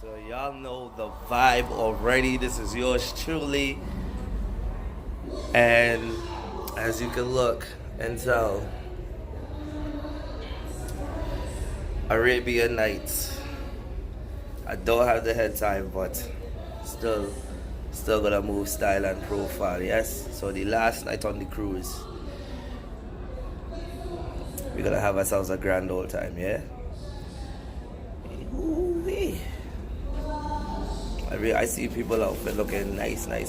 So y'all know the vibe already. This is yours truly. And as you can look and tell, Arabian Nights. I don't have the head time, but still gonna move style and profile, yes? So the last night on the cruise, we're gonna have ourselves a grand old time, yeah? Ooh-wee. I see people out there looking nice. I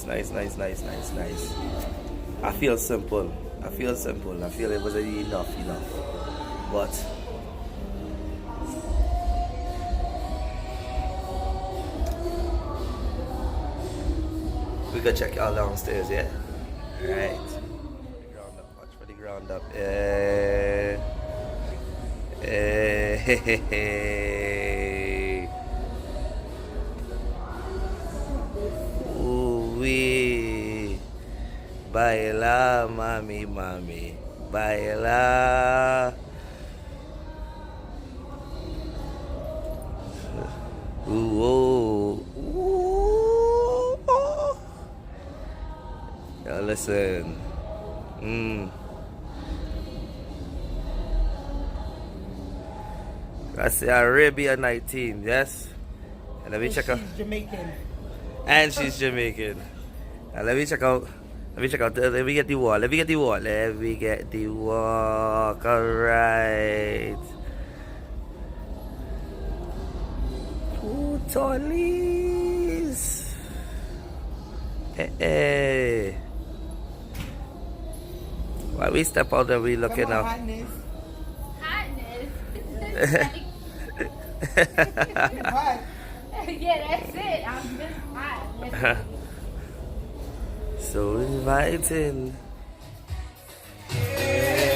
feel simple. I feel it wasn't enough. But we could check y'all downstairs, yeah? Alright. Ground up, watch for the ground up. Hey. Ooh-wee. Baila, mami. Baila. Ooh. Yo, listen. That's the Arabian night team, yes? And let me check out. She's Jamaican. And she's Jamaican. And let me check out. Let me get the wall. Alright. Ooh, Tollies. Hey. While we step out there, we looking up. Hotness. Hot. Yeah, that's it. I'm just hot. So inviting. Yeah.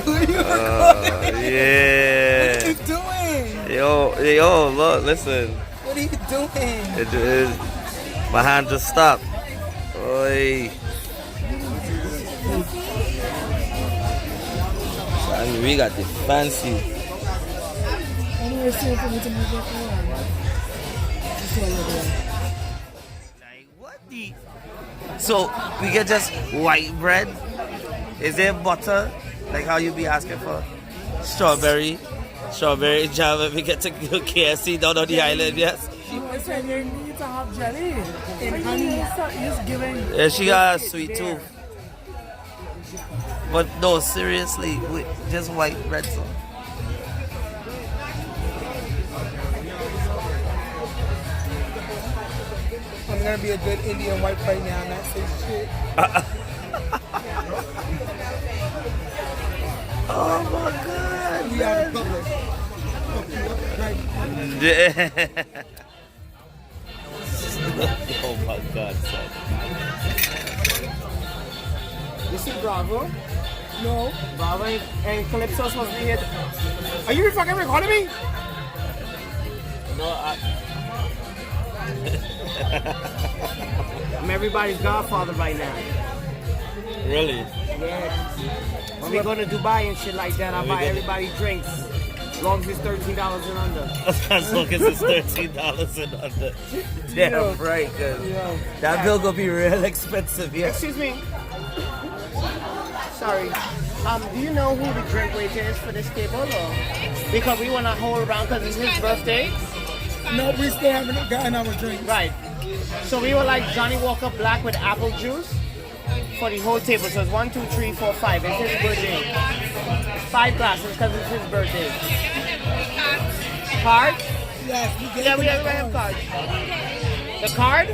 What are you doing? Yo, look, listen. What are you doing? My hand just stopped. Oi. I mean, we got the fancy. Like what the? So we get just white bread. Is there butter? Like how you be asking for? Strawberry jam and we get to go KFC down on the island, yes? She said you need to have jelly and honey. Just giving. Yeah, she got a sweet tooth. But no, seriously, just white bread. So. I'm gonna be a good Indian wife right now and not say shit. Oh my God! We are the public. Oh my God, son. You see Bravo? No. Bravo and Calypso supposed to be here. Are you fucking recording me? No, I'm everybody's godfather right now. really? Yeah. When we go to Dubai and shit like that, I buy everybody drinks. As long as it's $13 and under. As long as it's $13 and under. Damn right, cause that bill gonna be real expensive, yeah. Excuse me. Sorry. Do you know who the drink waiter is for this table? Or? Because we want to hold around because it's his birthday. No, we still haven't gotten our drink. Right. So we were like Johnny Walker Black with apple juice for the whole table. So it's 1, 2, 3, 4, 5. It's his birthday. 5 glasses because it's his birthday. Card? Yes, we gave Yeah, him we the everybody have card. cards. The card?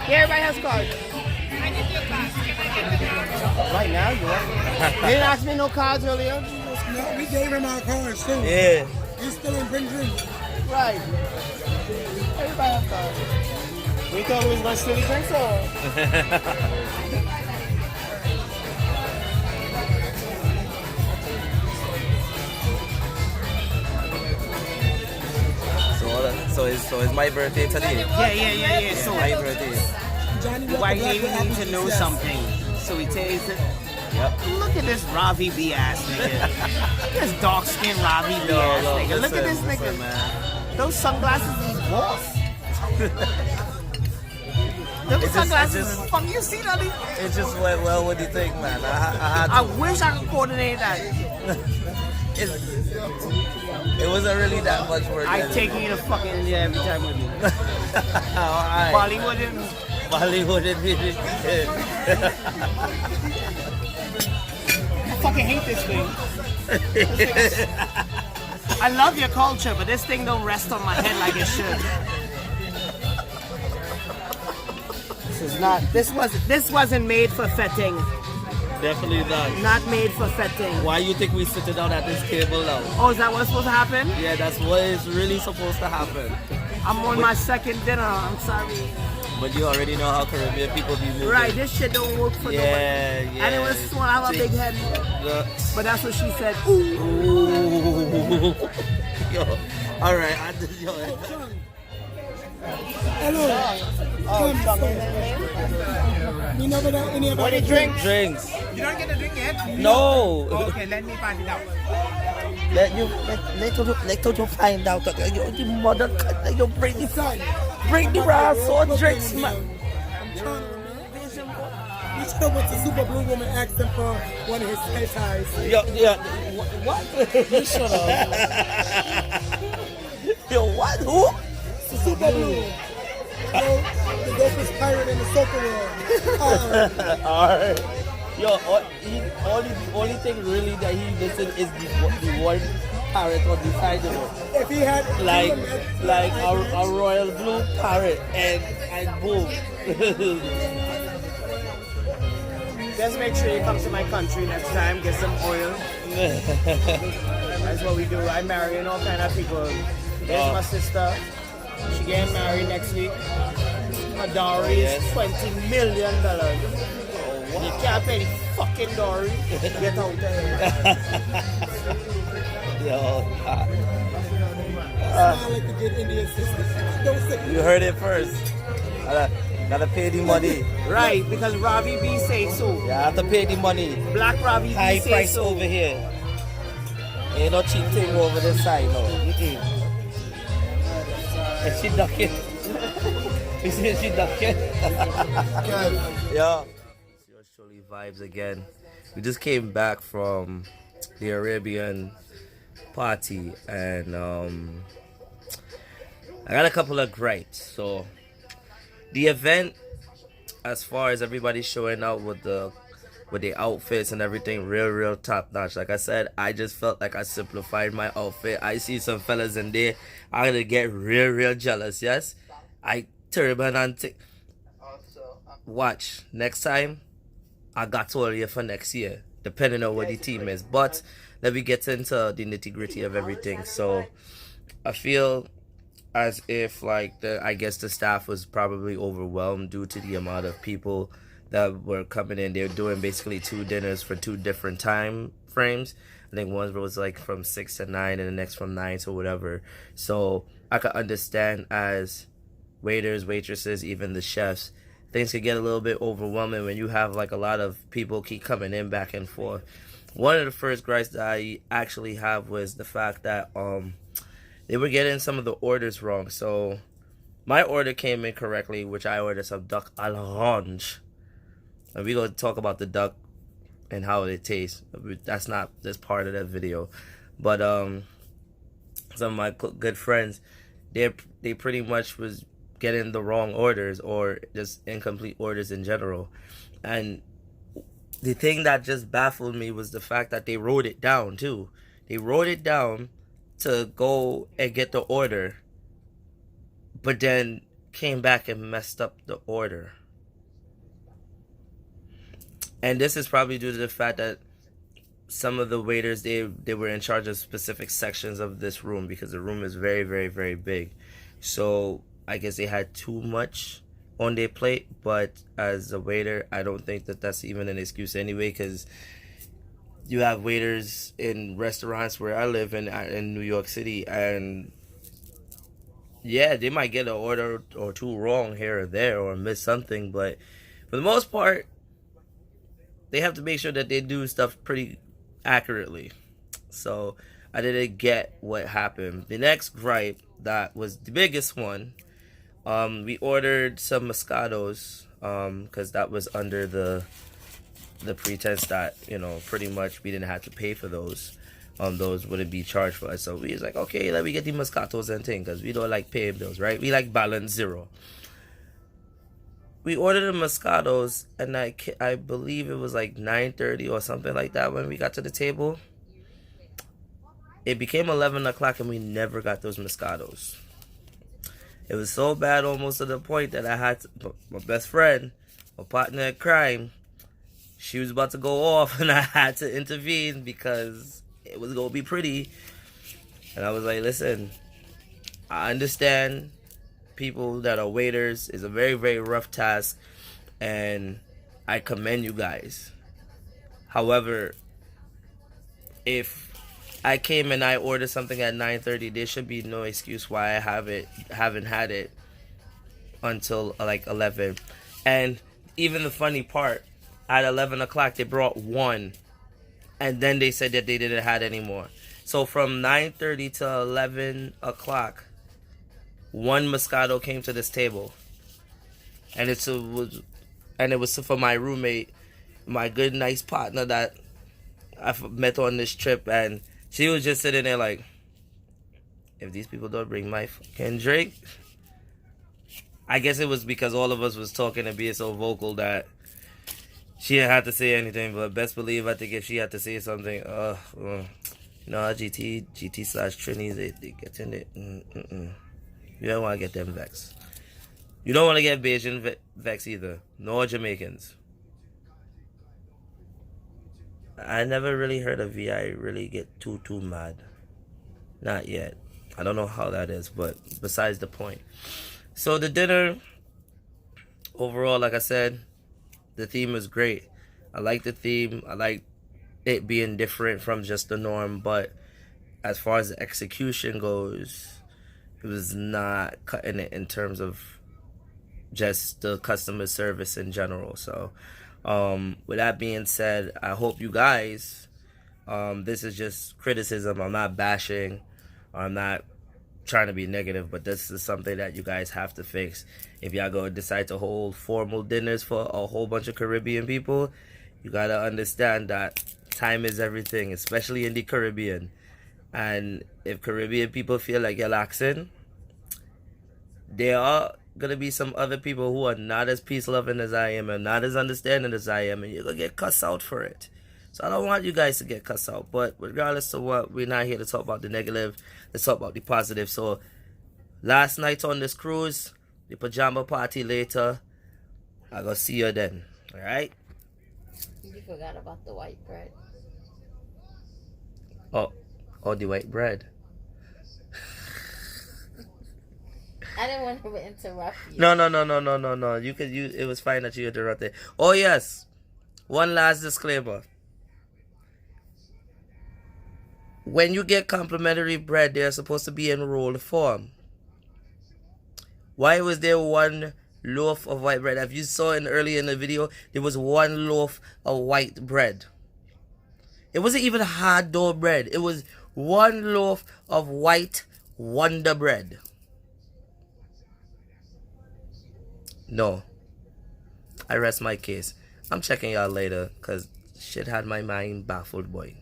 Yeah, everybody has cards. Right now, you want? You didn't ask me no cards earlier? No, we gave him our cards too. Yeah. You still ain't bring drinks. Right. Everybody has cards. We thought we was going to steal drinks or? So it's my birthday today. Yeah. So My birthday. Johnny why Walker he Black with needs to apple know juice, yes. something. So he tells it. Yep. Look at this Ravi B ass nigga. Look at this dark skinned Ravi B ass nigga. Look at this nigga. man. Those sunglasses is boss. Those It's sunglasses just- is fuck. You see that? It just went well with the thing, man. I had I to. wish I could coordinate that. It wasn't really that much work. I take you to fucking India every time with me. Alright. Bollywood and Bollywood and music. I fucking hate this thing. I love your culture, but this thing don't rest on my head like it should. This wasn't made for fetting. Definitely not. Not made for fetting. Why you think we sitting down at this table now? Oh, is that what's supposed to happen? Yeah, that's what is really supposed to happen. I'm on my second dinner. I'm sorry. But you already know how Caribbean people be moving. Right, this shit don't work for nobody. Yeah. And it was small. I have a big head. But that's what she said. Ooh. Ooh. Yo. All right. Yo. Hello. We never done any of What do you drink? Drinks. You don't get a drink yet? No. Okay, let me find it out. Let you find out. You mother, you bring the raw drinks, man. I'm trying to remember. We should have went to Super Blue Woman and asked him for one of his hair ties. Yeah. What? You shut up. Yo, what? Who? Super Blue. The dopest pirate in the soccer world. Alright. Yo, only thing really that he missing is the one parrot on the side of it. If he had Like a royal blue parrot and boom. Just make sure you come to my country next time, get some oil. That's what we do. I'm marrying all kind of people. There's my sister. She getting married next week. Her dowry is $20 million. You can't pay the fucking dowry. Get out of here. Yo, smile like the good Indian sister. Don't say you heard it first. Gotta pay the money. Right, because Ravi B say so. Yeah, I have to pay the money. Black Ravi B High say price so. over here. Ain't no cheap thing over this side, no. And she ducking. You see she ducking? Yo. It's surely Vybz again. We just came back from the Arabian party and I got a couple of gripes. So the event, as far as everybody showing out with the outfits and everything, real top notch. Like I said, I just felt like I simplified my outfit. I see some fellas in there, I'm gonna get real jealous. Yes, I turban and watch next time. I got to all year for next year, depending on what the team is. But let me get into the nitty gritty of everything. So I feel as if I guess the staff was probably overwhelmed due to the amount of people that were coming in. They were doing basically 2 dinners for 2 different time frames. I think one was like from 6 to 9 and the next from 9 to whatever. So I could understand as waiters, waitresses, even the chefs, things could get a little bit overwhelming when you have like a lot of people keep coming in back and forth. One of the first gripes that I actually have was the fact that they were getting some of the orders wrong. So my order came in correctly, which I ordered some duck à l'orange. And we're going to talk about the duck and how it tastes. That's not this part of that video. But some of my good friends, they pretty much was getting the wrong orders or just incomplete orders in general. And the thing that just baffled me was the fact that they wrote it down too. They wrote it down to go and get the order, but then came back and messed up the order. And this is probably due to the fact that some of the waiters, they were in charge of specific sections of this room, because the room is very, very, very big. So I guess they had too much on their plate. But as a waiter, I don't think that that's even an excuse anyway, because you have waiters in restaurants where I live in New York City, and yeah, they might get an order or two wrong here or there or miss something, but for the most part, they have to make sure that they do stuff pretty accurately. So I didn't get what happened. The next gripe, that was the biggest one, we ordered some Moscatos, because that was under the pretense that, you know, pretty much we didn't have to pay for those. Those wouldn't be charged for us. So we was like, okay, let me get the Moscatos and thing, because we don't like paying bills, right? We like balance zero. We ordered the Moscatos, and I believe it was like 9:30 or something like that when we got to the table. It became 11 o'clock and we never got those Moscatos. It was so bad, almost to the point that I had to, my best friend, my partner in crime, she was about to go off and I had to intervene because it was going to be pretty. And I was like, listen, I understand people that are waiters is a very, very rough task, and I commend you guys. However, if I came and I ordered something at 9:30, there should be no excuse why I haven't had it until like 11. And even the funny part, at 11 o'clock they brought one, and then they said that they didn't have any more. So from 9:30 to 11 o'clock, one Moscato came to this table, and it was for my roommate, my good, nice partner that I met on this trip, and she was just sitting there like, if these people don't bring my fucking drink. I guess it was because all of us was talking and being so vocal that she didn't have to say anything, but best believe I think if she had to say something, you know, GT / Trinis, they get in it. You don't want to get them vexed. You don't want to get Bayesian vexed either, nor Jamaicans. I never really heard a VI really get too mad. Not yet. I don't know how that is, but besides the point. So the dinner, overall, like I said, the theme was great. I like the theme. I like it being different from just the norm, but as far as the execution goes, it was not cutting it in terms of just the customer service in general. So with that being said, I hope you guys, this is just criticism. I'm not bashing. I'm not trying to be negative, but this is something that you guys have to fix. If y'all go decide to hold formal dinners for a whole bunch of Caribbean people, you gotta understand that time is everything, especially in the Caribbean. And if Caribbean people feel like you're laxing, there are gonna be some other people who are not as peace loving as I am and not as understanding as I am, and you're gonna get cussed out for it. So I don't want you guys to get cussed out, but regardless of what, we're not here to talk about the negative. Let's talk about the positive. So last night on this cruise, the pajama party later, I gonna see you then. All right? You forgot about the white bread. Oh, the white bread. I didn't want to interrupt you. No. It was fine that you interrupted. Oh yes, one last disclaimer. When you get complimentary bread, they're supposed to be in rolled form. Why was there one loaf of white bread? If you saw it earlier in the video, there was one loaf of white bread. It wasn't even hard dough bread. It was one loaf of white Wonder Bread. No. I rest my case. I'm checking y'all later, because shit had my mind baffled, boy.